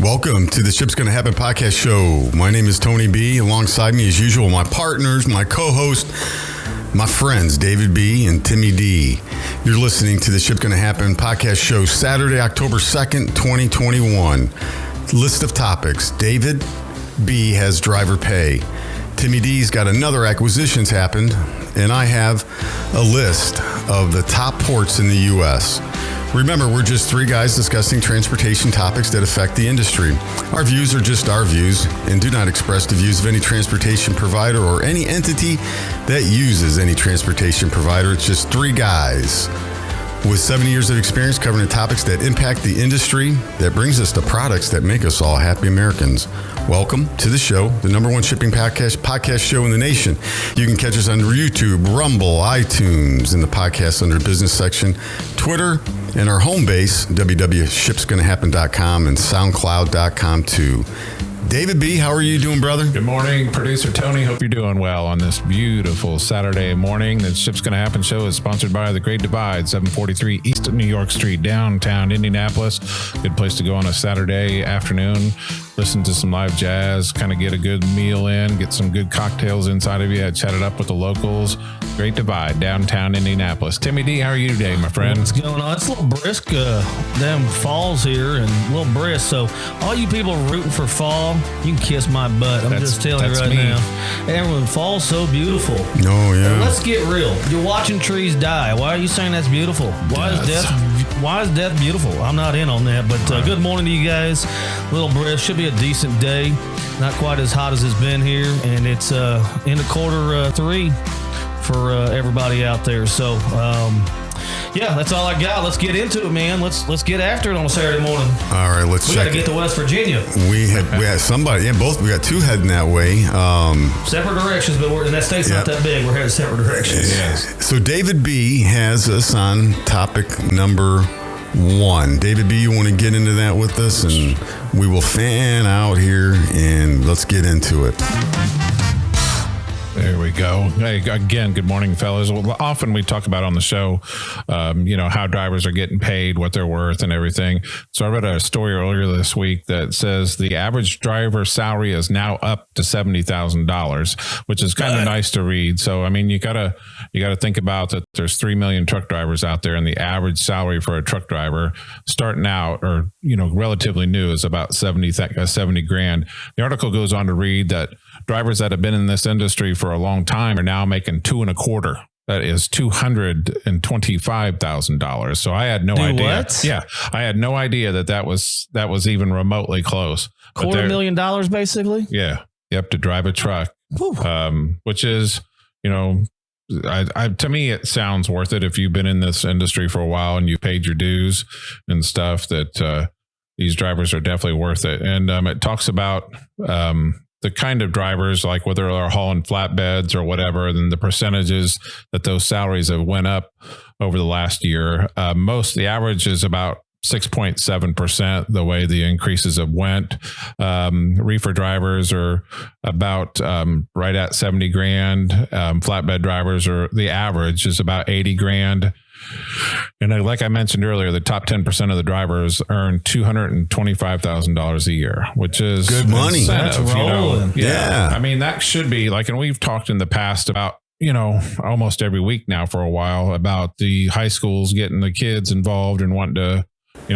Welcome to the Shipsgonnahappen podcast show. My name is Tony B. Alongside me, as usual, my partners, my co-host, my friends, David B. and Timmy D. You're listening to the Shipsgonnahappen podcast show, Saturday, October 2nd, 2021. List of topics. David B. has driver pay. Timmy D's got another acquisitions happened, and I have a list of the top ports in the U.S. Remember, we're just three guys discussing transportation topics that affect the industry. Our views are just our views and do not express the views of any transportation provider or any entity that uses any transportation provider. It's just three guys with 7 years of experience covering the topics that impact the industry that brings us the products that make us all happy Americans. Welcome to the show, the number one shipping podcast show in the nation. You can catch us on YouTube, Rumble, iTunes, in the podcast under business section, Twitter, and our home base, www.shipsgonnahappen.com and soundcloud.com too. David B., how are you doing, brother? Good morning, producer Tony. Hope you're doing well on this beautiful Saturday morning. The Ship's Gonna Happen show is sponsored by The Great Divide, 743 East of New York Street, downtown Indianapolis. Good place to go on a Saturday afternoon. Listen to some live jazz, kind of get a good meal in, get some good cocktails inside of you, chat it up with the locals. Great Divide, downtown Indianapolis. Timmy D, how are you today, my friend? What's going on? It's a little brisk, them falls here and a little brisk. So all you people rooting for fall, you can kiss my butt. I'm just telling you right now. Everyone, fall's so beautiful. Oh, yeah. Let's get real. You're watching trees die. Why are you saying that's beautiful? Why is death beautiful? I'm not in on that, but good morning to you guys. A little brisk. Should be a decent day. Not quite as hot as it's been here, and it's into quarter three for everybody out there. So, yeah, that's all I got. Let's get into it, man. Let's get after it on a Saturday morning. All right, let's check. We got to get to West Virginia. We had somebody. Yeah, both. We got two heading that way. Separate directions, but that state's not that big. We're headed separate directions. Yes. So David B. has us on topic number one. David B., you want to get into that with us, and we will fan out here, and let's get into it. There we go. Hey, again, good morning, fellas. Well, often we talk about on the show, how drivers are getting paid, what they're worth, and everything. So I read a story earlier this week that says the average driver salary is now up to $70,000, which is kind of nice to read. So, I mean, you gotta think about that. There's 3 million truck drivers out there, and the average salary for a truck driver starting out or relatively new is about 70 grand. The article goes on to read that drivers that have been in this industry for a long time are now making $2.25. That is $225,000. So I had no idea. What? Yeah, I had no idea that was even remotely close. $250,000 basically. Yeah, yep, to drive a truck, which is to me it sounds worth it if you've been in this industry for a while and you've paid your dues and stuff. That these drivers are definitely worth it. And it talks about the kind of drivers, like whether they're hauling flatbeds or whatever, then the percentages that those salaries have went up over the last year. The average is about 6.7%, the way the increases have went. Reefer drivers are about right at 70 grand. Flatbed drivers the average is about 80 grand. And like I mentioned earlier, the top 10% of the drivers earn $225,000 a year, which is good money. That's rolling. Yeah. I mean, that should be like, and we've talked in the past about, almost every week now for a while about the high schools getting the kids involved and wanting to,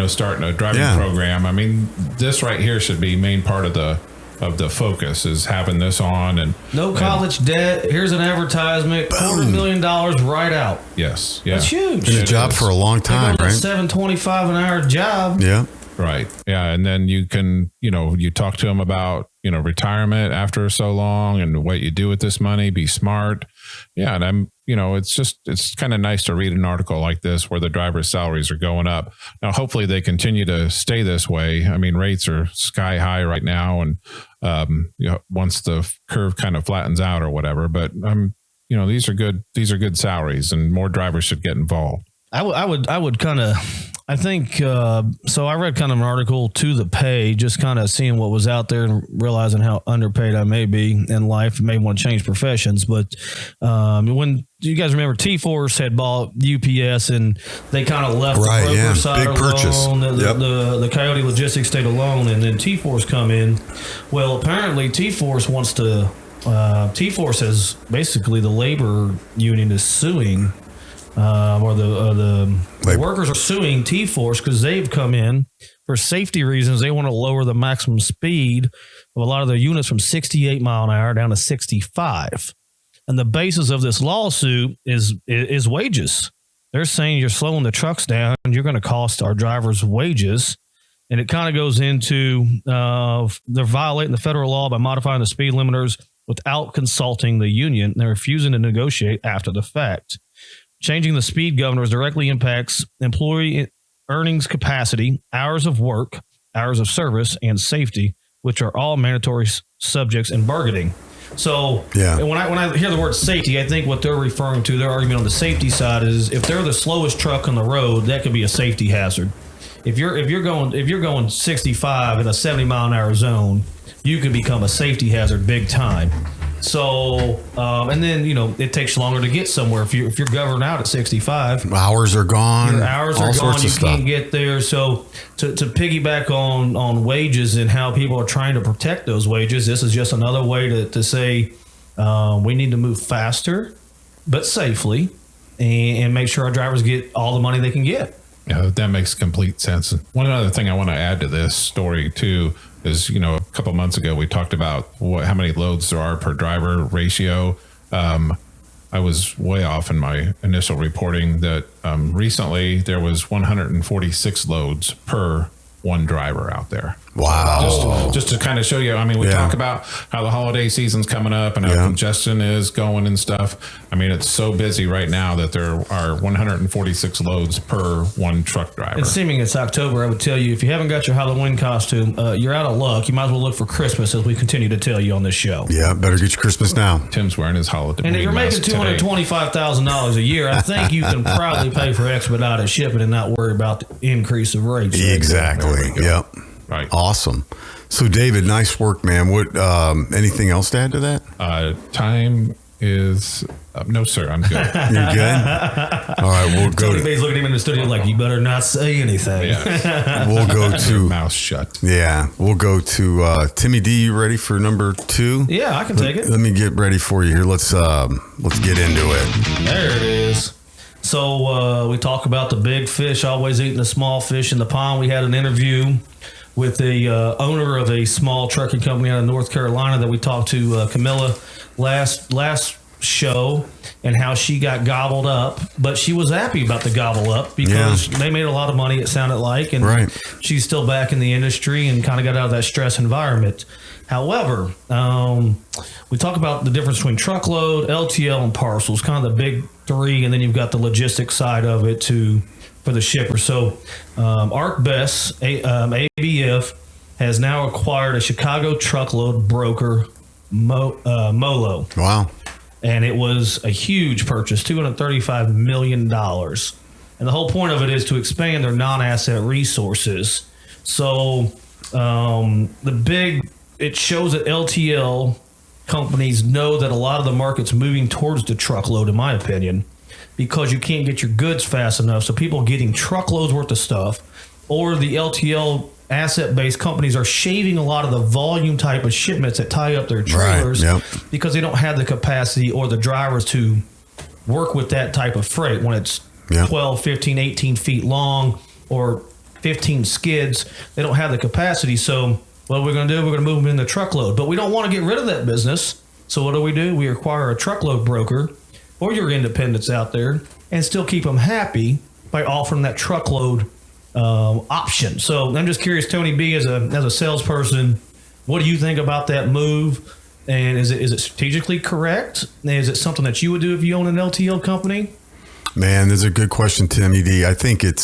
starting a driving program. I mean, this right here should be main part of the focus is having this on and no college debt. Here's an advertisement, $250,000 right out. Yes. Yeah. That's huge. Been a job for a long time, right? $7.25 an hour job. Yeah. Right. Yeah. And then you can, you talk to them about, retirement after so long and what you do with this money, be smart. Yeah. And it's kind of nice to read an article like this where the driver's salaries are going up. Now, hopefully they continue to stay this way. I mean, rates are sky high right now. And, once the curve kind of flattens out or whatever, but these are good salaries and more drivers should get involved. I would kind of I think so. I read kind of an article to the pay, just kind of seeing what was out there and realizing how underpaid I may be in life. May want to change professions, but when you guys remember, T-Force had bought UPS and they kind of left the broker side big purchase. alone. The Coyote Logistics stayed alone, and then T-Force come in. Well, apparently T-Force wants to. T-Force is basically the labor union is suing. Or the workers are suing T-Force because they've come in for safety reasons. They want to lower the maximum speed of a lot of their units from 68 mile an hour down to 65. And the basis of this lawsuit is wages. They're saying you're slowing the trucks down and you're going to cost our drivers wages. And it kind of goes into they're violating the federal law by modifying the speed limiters without consulting the union. They're refusing to negotiate after the fact. Changing the speed governors directly impacts employee earnings capacity, hours of work, hours of service, and safety, which are all mandatory subjects in bargaining. So when I hear the word safety, I think what they're referring to, their argument on the safety side is if they're the slowest truck on the road, that could be a safety hazard. If you're going 65 in a 70 mile an hour zone, you could become a safety hazard big time. So, and then, it takes longer to get somewhere. If you're governed out at 65, hours are gone. Your hours are gone. You can't get there. So to piggyback on wages and how people are trying to protect those wages, this is just another way to say we need to move faster, but safely and make sure our drivers get all the money they can get. Yeah, that makes complete sense. One other thing I want to add to this story too is, a couple months ago we talked about how many loads there are per driver ratio. I was way off in my initial reporting that recently there was 146 loads per one driver out there. Wow. Just to kind of show you, we talk about how the holiday season's coming up and how congestion is going and stuff. It's so busy right now that there are 146 loads per one truck driver. And seeming it's October, I would tell you, if you haven't got your Halloween costume, you're out of luck. You might as well look for Christmas, as we continue to tell you on this show. Yeah, better get your Christmas now. Tim's wearing his holiday. And if you're making $225,000 a year, I think you can probably pay for expedited shipping and not worry about the increase of rates. Exactly. Yep. Right. Awesome. So, David, nice work, man. What? Anything else to add to that? Time is no, sir. I'm good. You're good. All right, we'll go. Tony B's looking at him in the studio like, you better not say anything. Yeah. We'll go to mouth shut. Yeah, we'll go to Timmy D. You ready for number 2? Yeah, I can take it. Let me get ready for you here. Let's get into it. There it is. So we talk about the big fish always eating the small fish in the pond. We had an interview with the owner of a small trucking company out of North Carolina that we talked to, Camilla, last show, and how she got gobbled up. But she was happy about the gobble up because they made a lot of money, it sounded like, and she's still back in the industry and kind of got out of that stress environment. However, we talk about the difference between truckload, LTL, and parcels, kind of the big three, and then you've got the logistics side of it too for the shipper. So ArcBest, ABF, has now acquired a Chicago truckload broker, Molo. Wow. And it was a huge purchase, $235 million. And the whole point of it is to expand their non-asset resources. So it shows that LTL companies know that a lot of the market's moving towards the truckload, in my opinion, because you can't get your goods fast enough. So people are getting truckloads worth of stuff, or the LTL asset-based companies are shaving a lot of the volume type of shipments that tie up their trailers because they don't have the capacity or the drivers to work with that type of freight when it's 12, 15, 18 feet long or 15 skids. They don't have the capacity. So what we're going to do, we're going to move them in the truckload. But we don't want to get rid of that business. So what do? We acquire a truckload broker or your independents out there and still keep them happy by offering that truckload option. So I'm just curious, Tony B, as a salesperson, what do you think about that move? And is it strategically correct? Is it something that you would do if you own an LTL company? Man, that's a good question, Timmy D. I think it's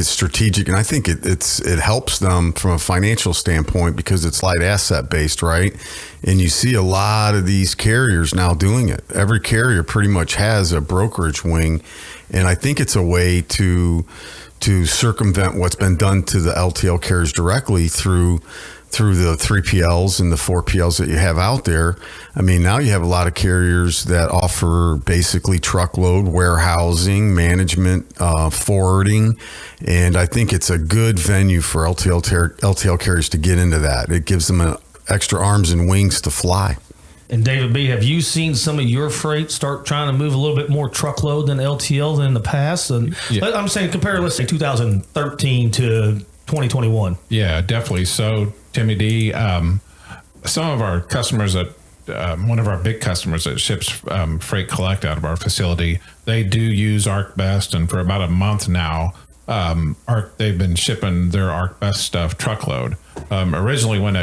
strategic, and I think it helps them from a financial standpoint because it's light asset based, right? And you see a lot of these carriers now doing it. Every carrier pretty much has a brokerage wing, and I think it's a way to circumvent what's been done to the LTL carriers directly through the 3PLs and the 4PLs that you have out there. I mean, now you have a lot of carriers that offer basically truckload warehousing, management, forwarding, and I think it's a good venue for LTL carriers to get into that. It gives them extra arms and wings to fly. And David B., have you seen some of your freight start trying to move a little bit more truckload than LTL than in the past? And I'm saying compare, let's say 2013 to 2021. Yeah, definitely. So, Timmy D, some of our customers at one of our big customers that ships freight collect out of our facility, they do use ArcBest, and for about a month now, they've been shipping their ArcBest stuff truckload. Originally, when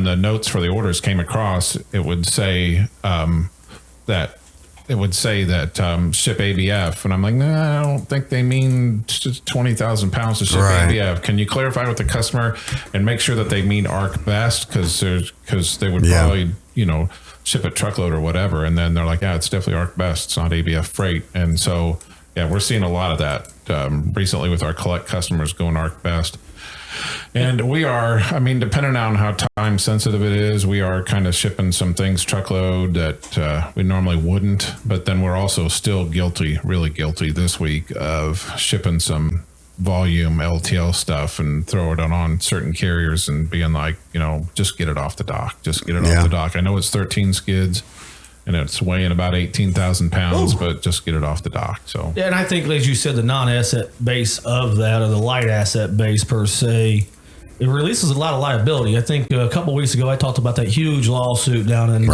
the notes for the orders came across, it would say that ship ABF, and I'm like, no, I don't think they mean 20,000 pounds to ship ABF. Can you clarify with the customer and make sure that they mean ArcBest because they would probably ship a truckload or whatever, and then they're like, yeah, it's definitely ArcBest, it's not ABF freight. And so we're seeing a lot of that recently with our collect customers going ArcBest. And we are, depending on how time sensitive it is, we are kind of shipping some things truckload that we normally wouldn't. But then we're also still really guilty this week of shipping some volume LTL stuff and throw it on certain carriers and being like, just get it off the dock. Just get it off the dock. I know it's 13 skids. And it's weighing about 18,000 pounds, but just get it off the dock. So and I think, as you said, the non-asset base of that, or the light asset base per se, it releases a lot of liability. I think a couple of weeks ago I talked about that huge lawsuit down in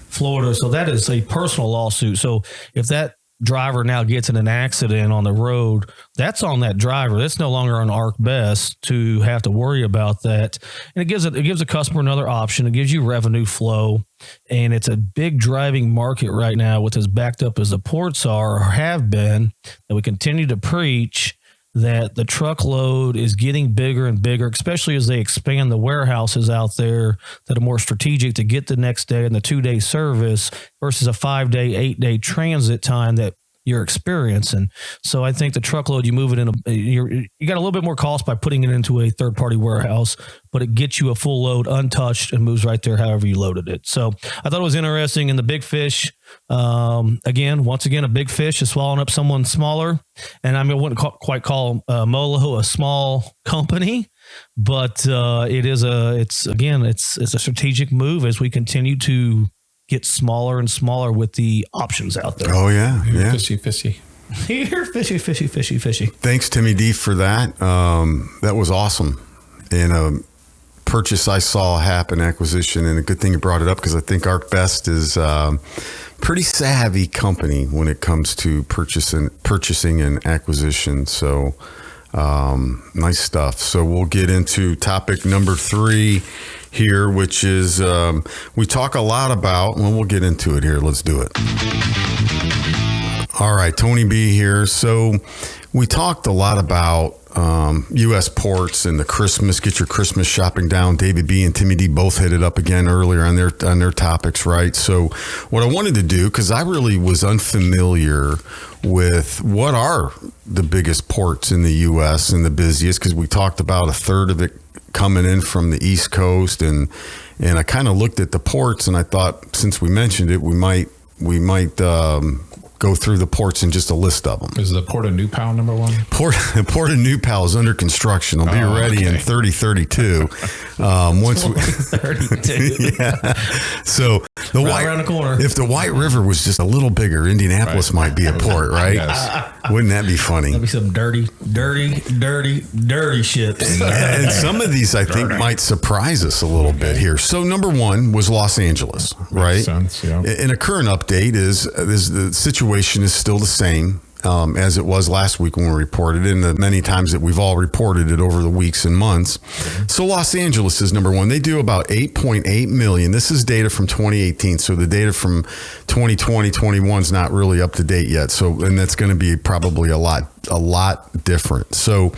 Florida. So that is a personal lawsuit. So if that driver now gets in an accident on the road, that's on that driver. That's no longer on ArcBest to have to worry about that. And it gives a customer another option. It gives you revenue flow. And it's a big driving market right now with as backed up as the ports are or have been, that we continue to preach that the truckload is getting bigger and bigger, especially as they expand the warehouses out there that are more strategic to get the next day and the 2-day service versus a 5-day, 8-day transit time that you're experiencing. So I think the truckload, you move it in, you got a little bit more cost by putting it into a third-party warehouse, but it gets you a full load untouched and moves right there however you loaded it. So I thought it was interesting. And the big fish, once again, a big fish is swallowing up someone smaller. And I wouldn't quite call Molo a small company, but it's a strategic move as we continue to get smaller and smaller with the options out there. Oh yeah. Fishy. You're fishy. Thanks, Timmy D, for that. That was awesome. And a purchase I saw happen, acquisition, and a good thing you brought it up because I think ArcBest is pretty savvy company when it comes to purchasing and acquisition. So nice stuff. So we'll get into topic number 3 here, which is we talk a lot about, well, we'll get into it here. Let's do it. All right, Tony B here. So we talked a lot about U.S. ports and the Christmas, get your Christmas shopping down. David B and Timmy D both hit it up again earlier on their topics, right? So what I wanted to do, because I really was unfamiliar with what are the biggest ports in the U.S. and the busiest, because we talked about a third of it coming in from the East Coast, and I kind of looked at the ports, and I thought, since we mentioned it, we might go through the ports in just a list of them. Is the Port of New Pal number 1? Port of New Pal is under construction. It'll be ready in 3032. Once 32. Yeah. So the right around the corner. If the White River was just a little bigger, Indianapolis might be a port, right? Yes. Wouldn't that be funny? That'd be some dirty ships. And some of these, I think, might surprise us a little bit here. So number 1 was Los Angeles, right? Makes sense, yeah. And a current update is the situation is still the same. as it was last week when we reported it, and the many times that we've all reported it over the weeks and months. So Los Angeles is number one. They do about 8.8 million. This is data from 2018. So the data from 2020, 21 is not really up to date yet. So, and that's going to be probably a lot different. So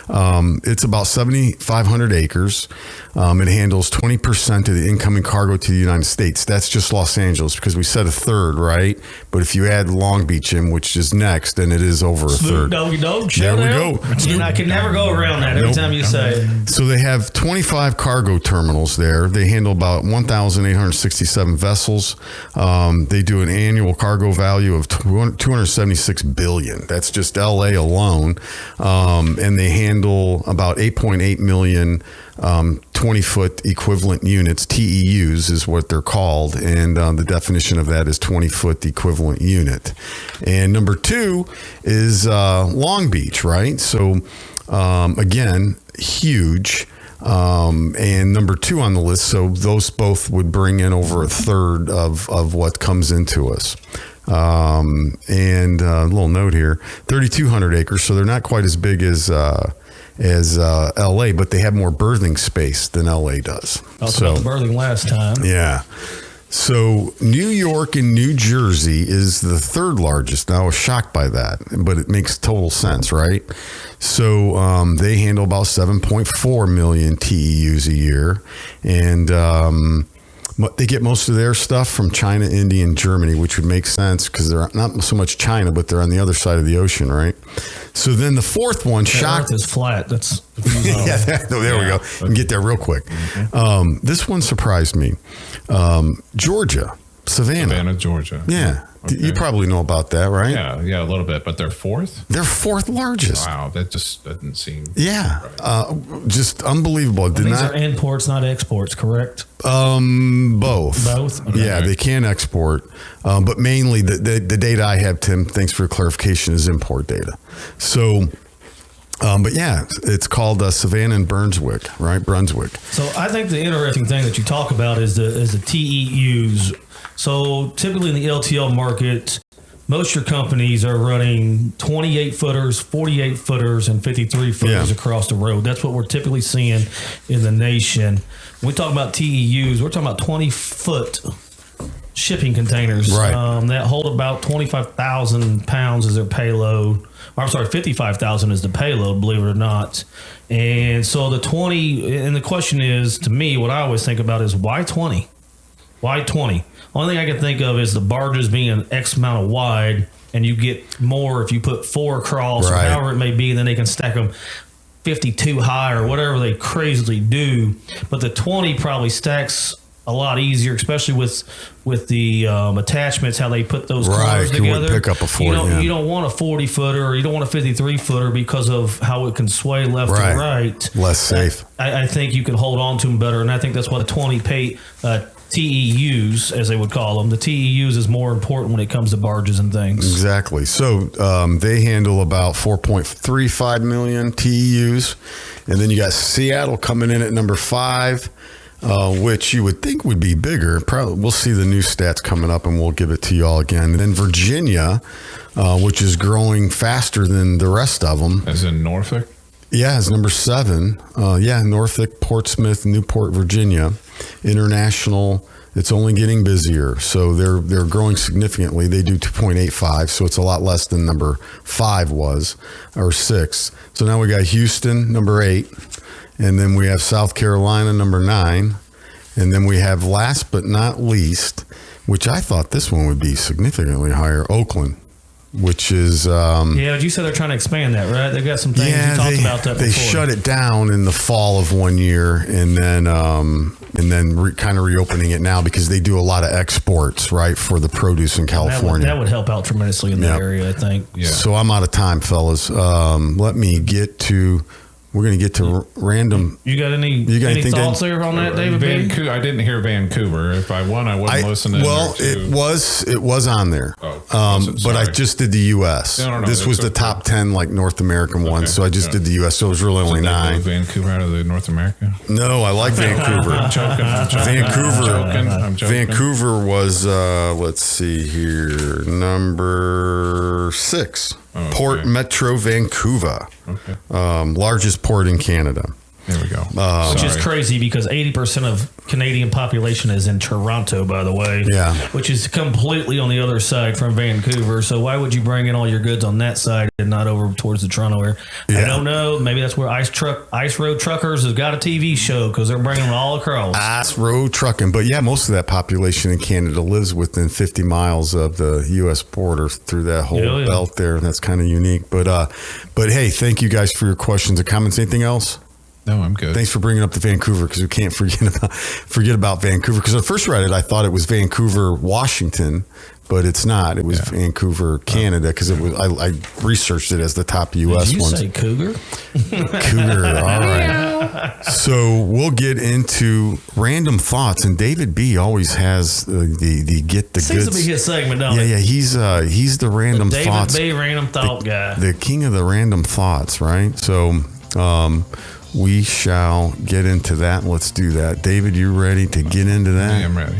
it's about 7,500 acres. It handles 20% of the incoming cargo to the United States. That's just Los Angeles, because we said a third, right? But if you add Long Beach in, which is next, then it is over a third. Doggy dog. There we go. I can never go around that every time you say it. So they have 25 cargo terminals there. They handle about 1,867 vessels. They do an annual cargo value of $276 billion. That's just LA alone. And they handle about 8.8 million 20-foot equivalent units. TEUs is what they're called. And the definition of that is 20-foot equivalent unit. And number two is Long Beach, right? So again, huge. And number two on the list. So those both would bring in over a third of what comes into us. And a little note here, 3,200 acres. So they're not quite as big as LA, but they have more berthing space than LA does. Talked about the berthing last time. Yeah. So New York and New Jersey is the third largest. Now I was shocked by that, but it makes total sense, right? So they handle about 7.4 million TEUs a year. And they get most of their stuff from China, India, and Germany, which would make sense because they're not so much China, but they're on the other side of the ocean, right? So then the fourth one, Earth is flat. That's yeah, there we go. You can get there real quick. This one surprised me. Georgia, Savannah, Georgia. Yeah. Okay. You probably know about that, right? Yeah, a little bit, but they're fourth? They're fourth largest. Wow, that just doesn't seem right. Just unbelievable. These are imports, not exports, correct? Both. Both? Okay. Yeah, they can export, but mainly the data I have, Tim, thanks for clarification, is import data. So, but yeah, it's called Savannah and Brunswick, right? Brunswick. So I think the interesting thing that you talk about is the TEUs. So typically in the LTL market, most of your companies are running 28 footers, 48 footers, and 53 footers across the road. That's what we're typically seeing in the nation. When we talk about TEUs, we're talking about 20-foot shipping containers that hold about 25,000 pounds as their payload. Or, I'm sorry, 55,000 is the payload, believe it or not. And so the 20, and the question is, to me, what I always think about is why 20? Why 20? Only thing I can think of is the barges being an X amount of wide, and you get more if you put 4 across or however it may be, and then they can stack them 52 high or whatever they crazily do. But the 20 probably stacks a lot easier, especially with the attachments, how they put those cars together. You wouldn't pick up a 40. You don't want a 40 footer or you don't want a 53 footer because of how it can sway left and right. Less safe. I think you can hold on to them better, and I think that's why the 20 TEUs, as they would call them, the TEUs is more important when it comes to barges and things. Exactly. So they handle about 4.35 million TEUs, and then you got Seattle coming in at number 5. Which you would think would be bigger. Probably we'll see the new stats coming up, and we'll give it to you all again. And then Virginia, which is growing faster than the rest of them. As in Norfolk? Yeah, it's number 7. Norfolk, Portsmouth, Newport, Virginia. International, it's only getting busier. So they're growing significantly. They do 2.85, so it's a lot less than number 5 was, or 6. So now we got Houston, number 8. And then we have South Carolina, number 9. And then we have, last but not least, which I thought this one would be significantly higher, Oakland, which is... but you said they're trying to expand that, right? They've got some things. You talked about that before. They shut it down in the fall of one year, and then kind of reopening it now because they do a lot of exports, right, for the produce in California. That would help out tremendously in that area, I think. Yeah. So I'm out of time, fellas. Let me get to... We're going to get to random. You got any thoughts there on that, David? Vancouver. I didn't hear Vancouver. If I won, I wouldn't listen to it. Well, it was on there. Oh. But I just did the U.S. No, this was the top 10 like North American ones, so I just did the U.S. So it was really only 9. Vancouver out of the North America? No, I like Vancouver. I'm joking. I'm joking. Vancouver was let's see here, number 6. Oh, okay. Port Metro Vancouver, largest port in Canada. There we go. Which is crazy because 80% of Canadian population is in Toronto, by the way. Yeah. Which is completely on the other side from Vancouver. So why would you bring in all your goods on that side and not over towards the Toronto area? Yeah. I don't know. Maybe that's where Ice Road Truckers has got a TV show because they're bringing them all across. Ice Road Trucking. But yeah, most of that population in Canada lives within 50 miles of the U.S. border through that whole belt there. And that's kind of unique. But hey, thank you guys for your questions and comments. Anything else? No, I'm good. Thanks for bringing up the Vancouver because we can't forget about Vancouver. Because when I first read it, I thought it was Vancouver, Washington, but it's not. It was Vancouver, Canada, because it was. I researched it as the top U.S. Did you ones. say cougar? Cougar. All right. So we'll get into random thoughts, and David B always has the get the Seems goods. to be his segment, don't it? Yeah. He's the random thoughts. David B, random thought guy. The king of the random thoughts, right? So. We shall get into that. Let's do that. David, you ready to get into that? I am ready.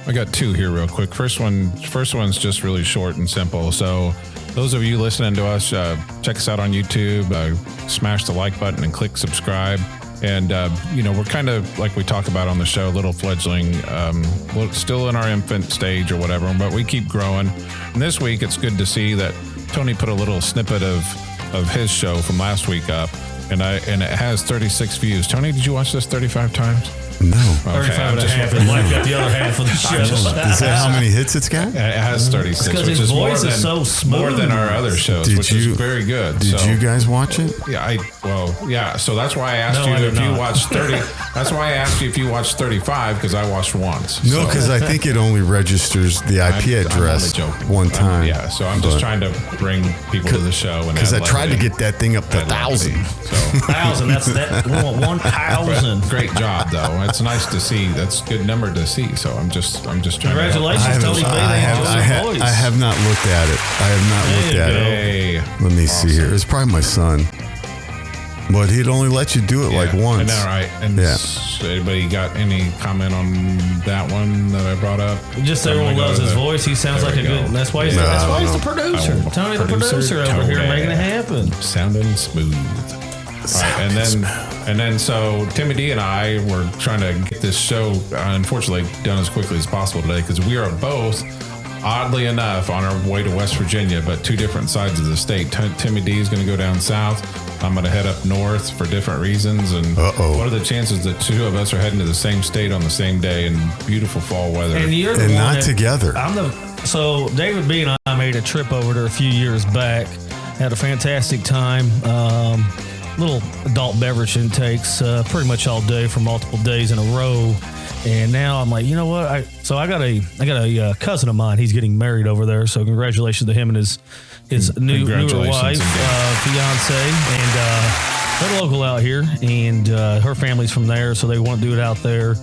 I got 2 here real quick. First one's just really short and simple. So those of you listening to us, check us out on YouTube, smash the like button and click subscribe. And, we're kind of, like we talk about on the show, little fledgling, still in our infant stage or whatever, but we keep growing. And this week, it's good to see that Tony put a little snippet of his show from last week up, and it has 36 views. Tony, did you watch this 35 times? No. 35 and a half, and Mike got the other half of the show. Is that how many hits it's got? It has 36, because which his is voice is so smooth. more than our other shows, which is very good. Did you guys watch it? Yeah, so that's why I asked you if you watched 30. That's why I asked you if you watched 35, because I watched once. No, because I think it only registers the IP address one time. So I'm just trying to bring people to the show. Because I tried to get that thing up to 1,000. 1,000, that's that. We want 1,000. Great job, though. It's nice to see. That's a good number to see. So I'm just trying. Congratulations, Tony. I have not looked at it. Let me see here. It's probably my son. But he'd only let you do it like once. All right. And anybody got any comment on that one that I brought up? Just everyone loves his voice. He sounds like a good. That's why he's the producer. Tony, the producer over here, making it happen. Sounding smooth. All right, and then so Timmy D and I were trying to get this show, unfortunately, done as quickly as possible today because we are both, oddly enough, on our way to West Virginia, but 2 different sides of the state. Timmy D is going to go down south. I'm going to head up north for different reasons. And what are the chances that 2 of us are heading to the same state on the same day in beautiful fall weather? And not together. So David B and I made a trip over there a few years back. Had a fantastic time. Little adult beverage intakes pretty much all day for multiple days in a row. And now I'm like, you know what? I got a cousin of mine. He's getting married over there. So congratulations to him and his newer wife, fiance, and they're local out here. And her family's from there, so they want to do it out there.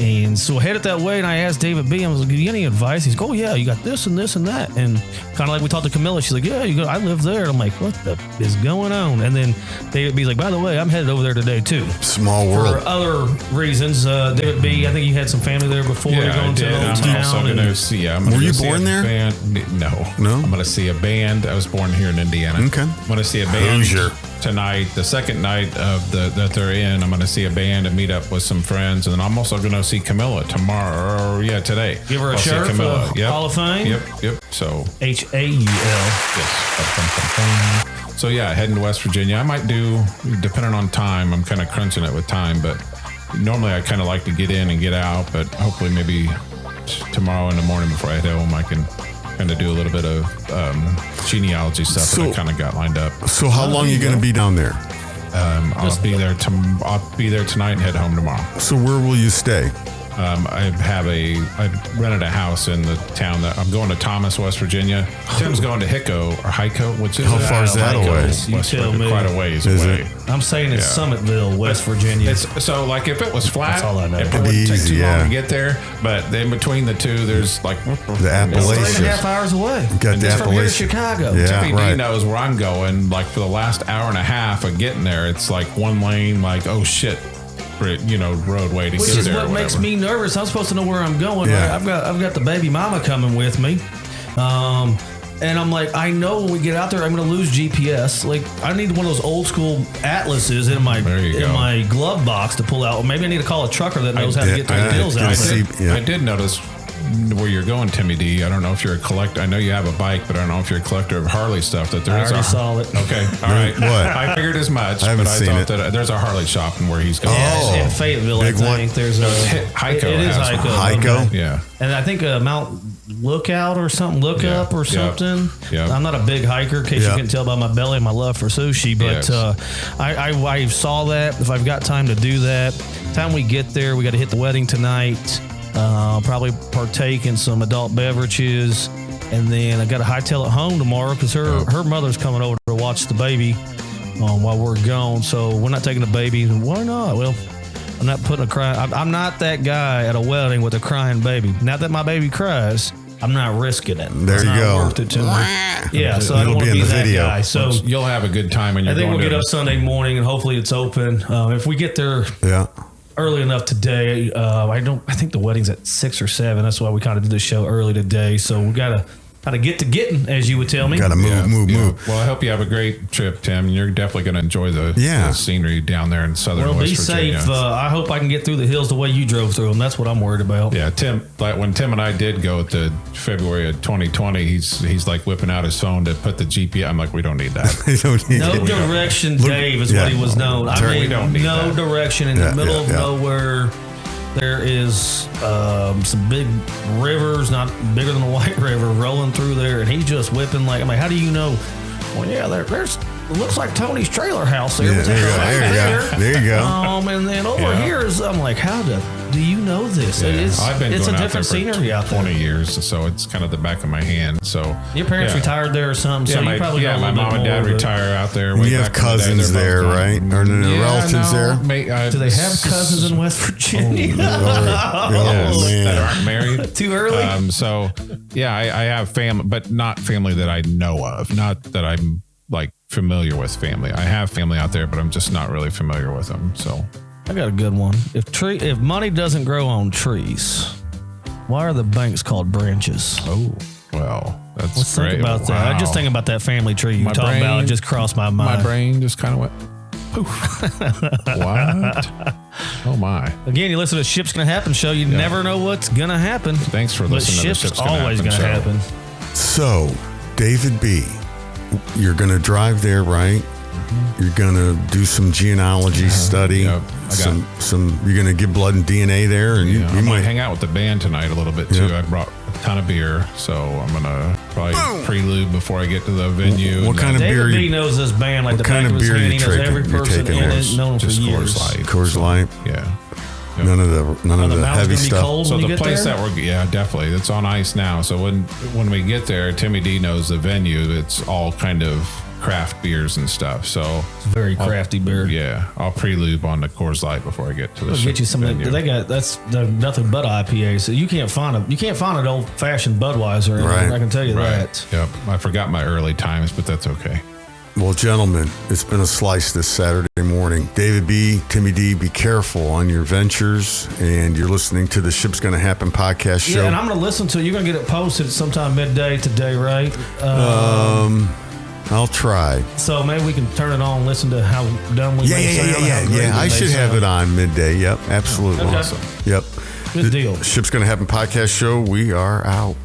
And so headed that way, and I asked David B, I was like, "Do you get any advice?" He's like, "Oh yeah, you got this and this and that." And kind of like we talked to Camilla, she's like, "Yeah, I live there." And I'm like, "What the is going on?" And then David B's like, "By the way, I'm headed over there today too." Small world. For other reasons, David B, I think you had some family there before. Yeah, I did. I'm also going to see. Were you born there? No. I'm going to see a band. I was born here in Indiana. Okay. I'm going to see a band tonight. The second night of that they're in, I'm going to see a band and meet up with some friends, and then I'm also going to see Camilla tomorrow. Today. Give her a shirt for the Hall of Fame. Yep. So HAUL. Yes. So heading to West Virginia. I might do, depending on time. I'm kind of crunching it with time, but normally I kind of like to get in and get out. But hopefully, maybe tomorrow in the morning before I head home, I can kind of do a little bit of genealogy stuff that I kind of got lined up. So how long are you going to be down there? I'll be there tonight and head home tomorrow. So where will you stay? I rented a house in the town that I'm going to Thomas, West Virginia. Tim's going to Hico, which is how far is that away? You tell me. Quite a ways Is away. it? I'm saying it's Summitville, West Virginia. So like if it was flat, That's all I know. it probably wouldn't take Easy, too long yeah. to get there. But in between the two, there's like The It's Appalachians. 3.5 hours away. Got the Just from here to Appalachians. Chicago. Yeah. Timmy right. D knows where I'm going. Like for the last hour and a half of getting there, it's like one lane. Like oh shit, roadway to Which get is there. what makes me nervous. I'm supposed to know where I'm going. Yeah. Right? I've got the baby mama coming with me. And I'm like, I know when we get out there, I'm going to lose GPS. Like, I need one of those old school atlases in my glove box to pull out. Or maybe I need to call a trucker that knows how to get the deals out. I did notice where you're going, Timmy D. I don't know if you're a collector. I know you have a bike, but I don't know if you're a collector of Harley stuff. That there I is already saw it. Okay, all right. What? I figured as much, I haven't but I seen thought it. that there's a Harley shop in where he's going. Oh. In Fayetteville, I Big one? think. There's a Hico It is has one. Hico. Hico? Yeah. And I think Mount Lookout or something, Lookup or something. Yep. I'm not a big hiker, in case you Yep. can tell by my belly and my love for sushi. But Yes. I saw that. If I've got time to do that, time we get there, we got to hit the wedding tonight. Probably partake in some adult beverages, and then I got to hightail it home tomorrow because her mother's coming over to watch the baby while we're gone. So we're not taking the baby. Why not? Well, I'm not putting a cry. I'm not that guy at a wedding with a crying baby. Not that my baby cries, I'm not risking it. There it's you not go. Worth it to me. Yeah, so I don't It'll want be to in be the that video. guy. So You'll have a good time when you're I think going we'll get to up Sunday morning and hopefully it's open. If we get there Yeah. early enough today, I think the wedding's at 6 or 7. That's why we kind of did the show early today. So we got to kind of get to getting, as you would tell me. Got to move. Well, I hope you have a great trip, Tim. You're definitely going to enjoy the scenery down there in southern Well, West be Virginia. safe. I hope I can get through the hills the way you drove through them. That's what I'm worried about. Yeah, Tim. Like when Tim and I did go at the February of 2020, he's like whipping out his phone to put the GPS. I'm like, we don't need that. You don't need No it. direction, Dave, is what he was known. I mean, we don't need no that. direction in the middle of nowhere. There is some big rivers, not bigger than the White River, rolling through there, and he's just whipping like, I'm like, how do you know? Well, yeah, there's it looks like Tony's trailer house there. Yeah, but there you go. right There you go. And then over here is, I'm like, how do you know this? I've been it's a going out different there for scenery out there. 20 years, so it's kind of the back of my hand. So Your parents retired there or something, so you probably know a my little mom bit and dad more, but- retire out there. You have cousins there, right? Or relatives there? Do they have cousins in West Virginia? That aren't married. Too early? So, yeah, I have family, but not family that I know of. Not that I'm like familiar with family. I have family out there, but I'm just not really familiar with them. So, I got a good one. If money doesn't grow on trees, why are the banks called branches? oh, well, that's Let's great. think about that. I Wow. just think about that family tree you My talking about. It brain- just crossed my mind. My brain just kind of went poof. What? Oh my. Again, you listen to Ship's Gonna Happen show. You never know what's gonna happen. Thanks for But listening to the ship's Ship's Gonna always Happen gonna show. happen. So, David B., you're going to drive there, right? You're going to do some genealogy study. Yep. You're going to give blood and DNA there, and you I might might hang out with the band tonight a little bit too. Yep. I brought a ton of beer, so I'm gonna probably prelude before I get to the venue. What and kind then of beer David B you- knows this band like the kind back of of his beer hand. you He knows every taking- you're person taking in there? it, known him for just years. Coors Light. Coors Light? Yeah. None of the mountains heavy gonna be stuff. cold? So When you the get place there? that we're definitely it's on ice now. So when we get there, Timmy D knows the venue. It's all kind of craft beers and stuff. So It's very crafty beer. yeah, I'll prelude on the Coors Light before I get to the They'll get you some. venue. They got nothing but IPA, so you can't find an old fashioned Budweiser. Right. I can tell you Right. that. Yep. I forgot my early times, but that's okay. Well, gentlemen, it's been a slice this Saturday morning. David B., Timmy D., be careful on your ventures, and you're listening to the Ship's Gonna Happen podcast show. Yeah, and I'm going to listen to it. You're going to get it posted sometime midday today, right? I'll try. So maybe we can turn it on, listen to how dumb we may sound, how great we I may should have sound. it on midday. Yep, absolutely. Okay. Awesome. Yep. Good deal. Ship's Gonna Happen podcast show. We are out.